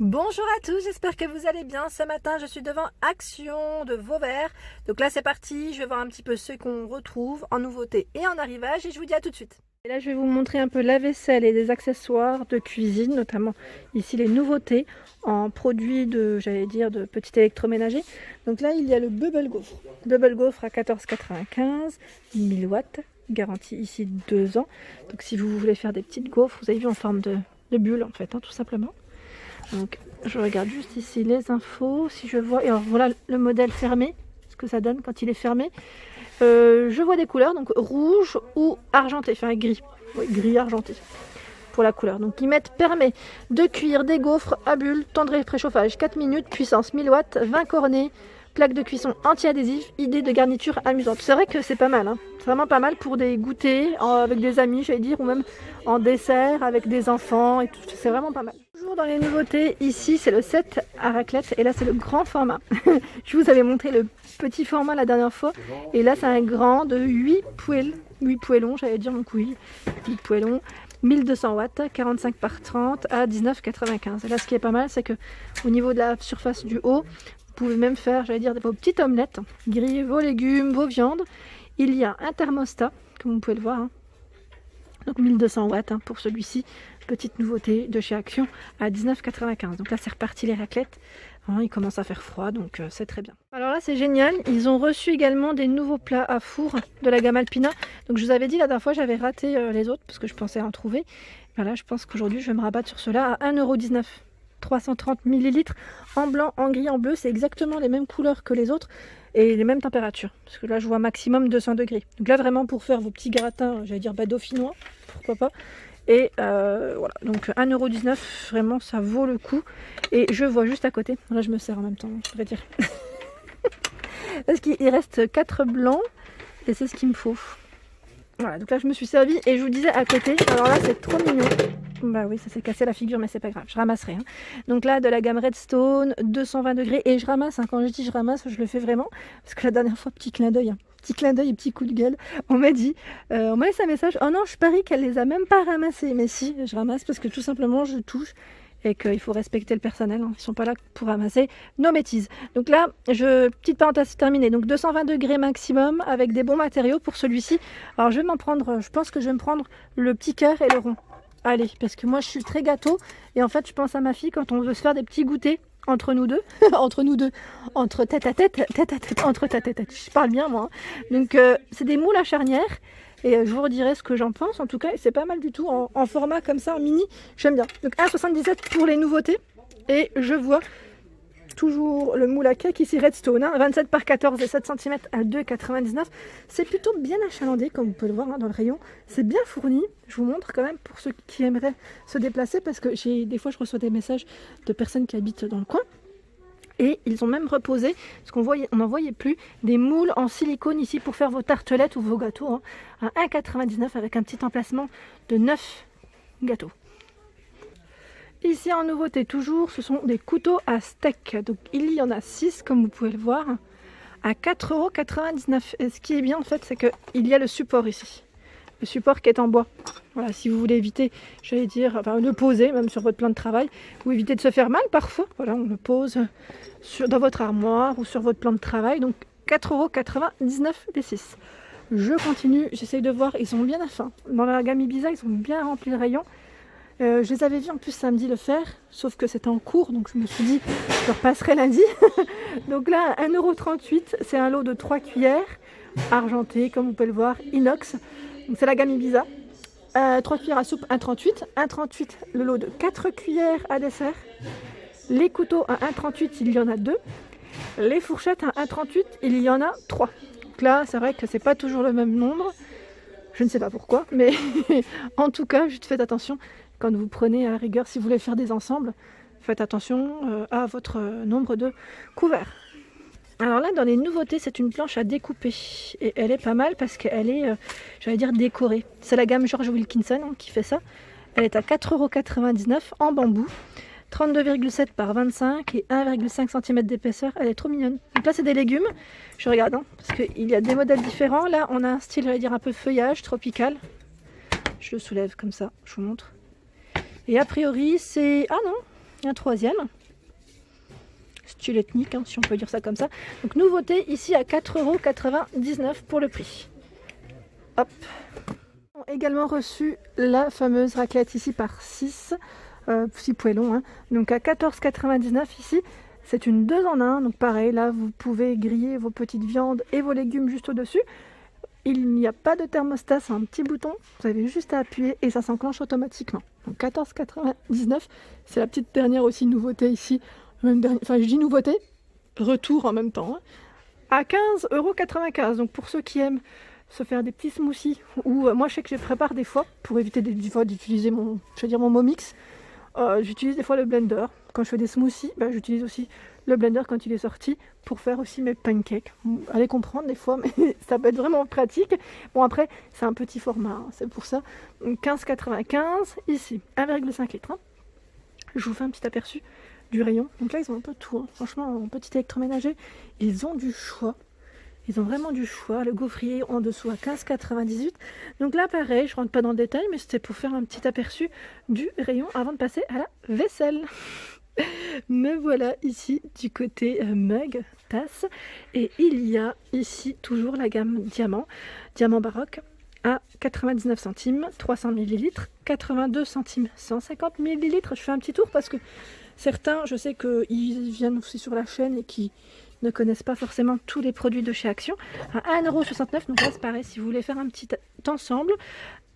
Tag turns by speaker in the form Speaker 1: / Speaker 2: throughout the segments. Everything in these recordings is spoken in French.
Speaker 1: Bonjour à tous, j'espère que vous allez bien. Ce matin, je suis devant Action de Vauvert. Donc là, c'est parti. Je vais voir un petit peu ce qu'on retrouve en nouveauté et en arrivage. Et je vous dis à tout de suite. Et là, je vais vous montrer un peu la vaisselle et des accessoires de cuisine, notamment ici les nouveautés en produits de, de petit électroménager. Donc là, il y a le Bubble Gaufre. Bubble Gaufre à 14,95, 1000 watts, garantie ici 2 ans. Donc si vous voulez faire des petites gaufres, vous avez vu en forme de bulle en fait, tout simplement. Donc je regarde juste ici les infos, si je vois, et alors voilà le modèle fermé, ce que ça donne quand il est fermé. Je vois des couleurs, donc rouge ou argenté, enfin gris, oui, gris argenté pour la couleur. Donc permet de cuire des gaufres à bulles, temps de préchauffage 4 minutes, puissance 1000 watts, 20 cornets, plaque de cuisson anti-adhésif, idée de garniture amusante. C'est vrai que c'est pas mal, c'est vraiment pas mal pour des goûters avec des amis, ou même en dessert avec des enfants, et tout. C'est vraiment pas mal. Toujours dans les nouveautés, ici c'est le set à raclette et là c'est le grand format. Je vous avais montré le petit format la dernière fois et là c'est un grand de 8 poêlons, 8 poêlons. 1200 watts, 45 par 30 à 19,95. Et là, ce qui est pas mal, c'est que au niveau de la surface du haut, vous pouvez même faire, vos petites omelettes, griller vos légumes, vos viandes. Il y a un thermostat, comme vous pouvez le voir. Donc 1200 watts pour celui-ci. Petite nouveauté de chez Action à 19,95. Donc là, c'est reparti les raclettes. Il commence à faire froid, donc c'est très bien. Alors là, c'est génial. Ils ont reçu également des nouveaux plats à four de la gamme Alpina. Donc je vous avais dit la dernière fois, j'avais raté les autres parce que je pensais en trouver. Voilà, je pense qu'aujourd'hui, je vais me rabattre sur cela à 1,19 €. 330 ml en blanc, en gris, en bleu. C'est exactement les mêmes couleurs que les autres et les mêmes températures. Parce que là, je vois maximum 200 degrés. Donc là, vraiment pour faire vos petits gratins, dauphinois, pourquoi pas. Et voilà, donc 1,19 €, vraiment ça vaut le coup. Et je vois juste à côté, là je me sers en même temps, je vais dire. Parce qu'il reste 4 blancs et c'est ce qu'il me faut. Voilà, donc là je me suis servi et je vous disais à côté, alors là c'est trop mignon. Bah oui, ça s'est cassé la figure, mais c'est pas grave, je ramasserai. Donc là, de la gamme Redstone, 220 degrés, et je ramasse, quand je dis je ramasse, je le fais vraiment, parce que la dernière fois, petit clin d'œil et petit coup de gueule, on m'a dit, on m'a laissé un message, oh non, je parie qu'elle les a même pas ramassés, mais si, je ramasse parce que tout simplement je touche, et qu'il faut respecter le personnel, ils sont pas là pour ramasser nos bêtises. Donc là, petite parenthèse terminée, donc 220 degrés maximum, avec des bons matériaux pour celui-ci. Alors je pense que je vais me prendre le petit cœur et le rond. Allez, parce que moi je suis très gâteau et en fait je pense à ma fille quand on veut se faire des petits goûters entre nous deux, entre tête à tête, entre tête à tête, je parle bien moi. Donc c'est des moules à charnière et je vous redirai ce que j'en pense en tout cas, c'est pas mal du tout en format comme ça, en mini, j'aime bien. Donc 1,77 pour les nouveautés et je vois toujours le moule à cake ici Redstone, 27 par 14 et 7 cm à 2,99. C'est plutôt bien achalandé comme vous pouvez le voir dans le rayon. C'est bien fourni. Je vous montre quand même pour ceux qui aimeraient se déplacer parce que des fois je reçois des messages de personnes qui habitent dans le coin. Et ils ont même reposé, parce on n'en voyait plus, des moules en silicone ici pour faire vos tartelettes ou vos gâteaux à 1,99 avec un petit emplacement de 9 gâteaux. Ici en nouveauté toujours, ce sont des couteaux à steak. Donc il y en a 6 comme vous pouvez le voir, à 4,99 €. Et ce qui est bien en fait, c'est qu'il y a le support ici. Le support qui est en bois. Voilà, si vous voulez éviter, le poser même sur votre plan de travail, ou éviter de se faire mal parfois. Voilà, on le pose dans votre armoire ou sur votre plan de travail. Donc 4,99 € les 6. Je continue, j'essaye de voir, ils sont bien à fin. Dans la gamme Ibiza, ils ont bien rempli le rayon. Je les avais vus en plus samedi le faire, sauf que c'était en cours, donc je me suis dit je le repasserai lundi. Donc là, 1,38 €, c'est un lot de 3 cuillères, argenté, comme vous pouvez le voir, inox. Donc c'est la gamme Ibiza. 3 cuillères à soupe, 1,38 €. 1,38 € le lot de 4 cuillères à dessert. Les couteaux à 1,38 €, il y en a 2. Les fourchettes à 1,38 €, il y en a 3. Donc là, c'est vrai que c'est pas toujours le même nombre. Je ne sais pas pourquoi, mais en tout cas, juste faites attention. Quand vous prenez à la rigueur, si vous voulez faire des ensembles, faites attention à votre nombre de couverts. Alors là, dans les nouveautés, c'est une planche à découper. Et elle est pas mal parce qu'elle est, décorée. C'est la gamme George Wilkinson qui fait ça. Elle est à 4,99 € en bambou. 32,7 par 25 et 1,5 cm d'épaisseur. Elle est trop mignonne. Donc là, c'est des légumes. Je regarde, parce qu'il y a des modèles différents. Là, on a un style, un peu feuillage, tropical. Je le soulève comme ça, je vous montre. Et a priori, c'est... Ah non, un troisième. Style ethnique, hein, si on peut dire ça comme ça. Donc nouveauté ici à 4,99 € pour le prix. Hop. On a également reçu la fameuse raclette ici par 6 poêlons. Hein. Donc à 14,99 € ici. C'est une 2 en 1. Donc pareil, là vous pouvez griller vos petites viandes et vos légumes juste au-dessus. Il n'y a pas de thermostat, c'est un petit bouton. Vous avez juste à appuyer et ça s'enclenche automatiquement. Donc 14,99 €. C'est la petite dernière aussi nouveauté ici. Enfin je dis nouveauté, retour en même temps. Hein. À 15,95 €. Donc pour ceux qui aiment se faire des petits smoothies, ou moi je sais que je prépare des fois pour éviter des fois d'utiliser mon Momix. J'utilise des fois le blender. Quand je fais des smoothies, j'utilise aussi le blender quand il est sorti pour faire aussi mes pancakes. Allez comprendre des fois, mais ça peut être vraiment pratique. Bon après, c'est un petit format, hein, c'est pour ça. 15,95 €. Ici, 1,5 litre. Hein. Je vous fais un petit aperçu du rayon. Donc là, ils ont un peu tout. Hein. Franchement, en petit électroménager, ils ont du choix. Ils ont vraiment du choix. Le gaufrier en dessous à 15,98 €. Donc là, pareil, je rentre pas dans le détail, mais c'était pour faire un petit aperçu du rayon avant de passer à la vaisselle. Me voilà ici du côté mug, tasse. Et il y a ici toujours la gamme diamant baroque à 99 centimes, 300 ml, 82 centimes, 150 ml. Je fais un petit tour parce que certains, je sais qu'ils viennent aussi sur la chaîne et qui ne connaissent pas forcément tous les produits de chez Action. À 1,69 €, donc là c'est pareil, si vous voulez faire un petit ensemble,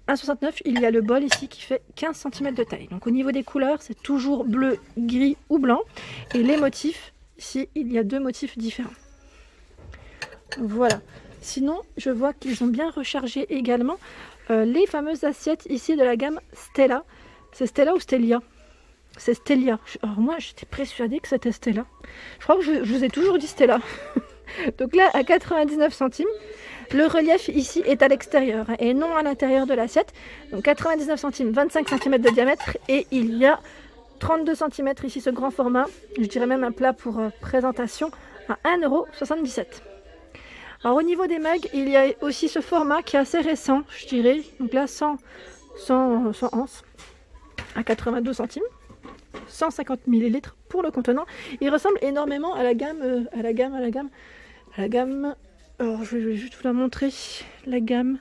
Speaker 1: 1,69 €, il y a le bol ici qui fait 15 cm de taille. Donc au niveau des couleurs, c'est toujours bleu, gris ou blanc. Et les motifs, ici, il y a 2 motifs différents. Voilà. Sinon, je vois qu'ils ont bien rechargé également les fameuses assiettes ici de la gamme Stella. C'est Stella ou Stellia? C'est Stellia. Alors moi, j'étais persuadée que c'était Stella. Je crois que je vous ai toujours dit Stella. Donc là, à 99 centimes, le relief ici est à l'extérieur et non à l'intérieur de l'assiette. Donc 99 centimes, 25 cm de diamètre et il y a 32 cm ici, ce grand format. Je dirais même un plat pour présentation à 1,77 €. Alors au niveau des mugs, il y a aussi ce format qui est assez récent, je dirais. Donc là, 100 onces à 82 centimes. 150 ml pour le contenant. Il ressemble énormément à la gamme, alors je vais juste vous la montrer. La gamme,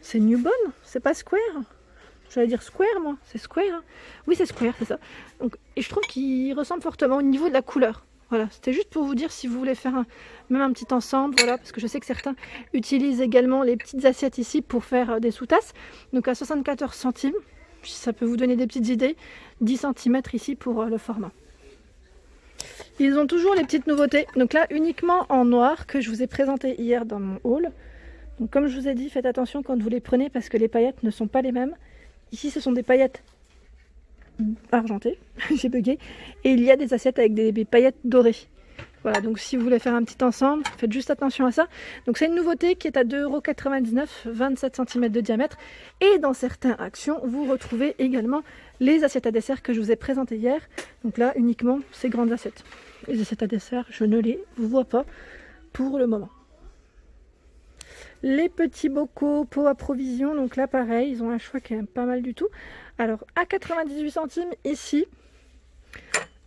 Speaker 1: c'est Newborn, c'est pas Square. J'allais dire Square, moi, c'est Square. Hein. Oui, c'est Square, c'est ça. Donc, et je trouve qu'il ressemble fortement au niveau de la couleur. Voilà, c'était juste pour vous dire si vous voulez faire même un petit ensemble, voilà, parce que je sais que certains utilisent également les petites assiettes ici pour faire des sous-tasses. Donc à 74 centimes. Ça peut vous donner des petites idées. 10 cm ici pour le format. Ils ont toujours les petites nouveautés. Donc là, uniquement en noir que je vous ai présenté hier dans mon haul. Donc comme je vous ai dit, faites attention quand vous les prenez parce que les paillettes ne sont pas les mêmes. Ici, ce sont des paillettes argentées. J'ai bugué. Et il y a des assiettes avec des paillettes dorées. Voilà, donc si vous voulez faire un petit ensemble, faites juste attention à ça. Donc c'est une nouveauté qui est à 2,99 €, 27 cm de diamètre. Et dans certaines actions, vous retrouvez également les assiettes à dessert que je vous ai présentées hier. Donc là, uniquement ces grandes assiettes. Les assiettes à dessert, je ne les vois pas pour le moment. Les petits bocaux pot à provision, donc là pareil, ils ont un choix qui est pas mal du tout. Alors à 98 centimes ici,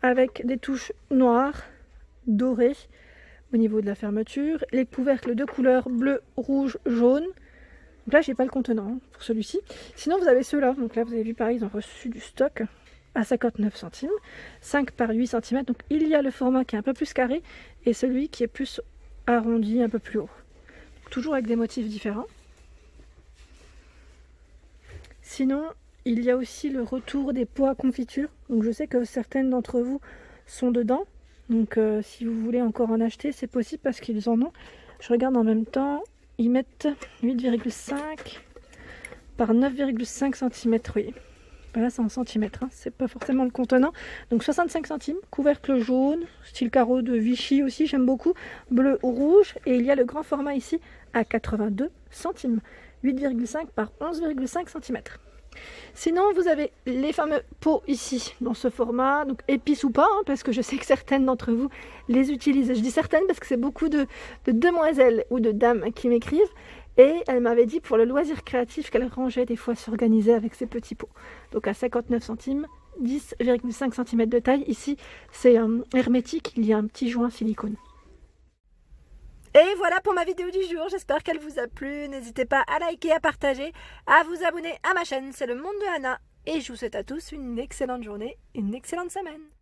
Speaker 1: avec des touches noires, doré au niveau de la fermeture, les couvercles de couleur bleu, rouge, jaune. Donc là j'ai pas le contenant pour celui-ci. Sinon vous avez ceux-là, donc là vous avez vu pareil, ils ont reçu du stock à 59 centimes, 5 par 8 cm. Donc il y a le format qui est un peu plus carré et celui qui est plus arrondi, un peu plus haut. Toujours avec des motifs différents. Sinon il y a aussi le retour des pots à confiture. Donc je sais que certaines d'entre vous sont dedans. Donc si vous voulez encore en acheter, c'est possible parce qu'ils en ont. Je regarde en même temps, ils mettent 8,5 par 9,5 cm. Oui, là c'est en centimètres, hein. C'est pas forcément le contenant. Donc 65 centimes, couvercle jaune, style carreau de Vichy aussi, j'aime beaucoup. Bleu ou rouge. Et il y a le grand format ici à 82 centimes. 8,5 par 11,5 cm. Sinon vous avez les fameux pots ici dans ce format, donc épices ou pas, hein, parce que je sais que certaines d'entre vous les utilisent. Je dis certaines parce que c'est beaucoup de demoiselles ou de dames qui m'écrivent et elles m'avaient dit pour le loisir créatif qu'elles rangeaient des fois, s'organisaient avec ces petits pots. Donc à 59 centimes, 10,5 cm de taille. Ici, c'est hermétique, il y a un petit joint silicone. Et voilà pour ma vidéo du jour, j'espère qu'elle vous a plu. N'hésitez pas à liker, à partager, à vous abonner à ma chaîne, c'est le monde de Anna. Et je vous souhaite à tous une excellente journée, une excellente semaine.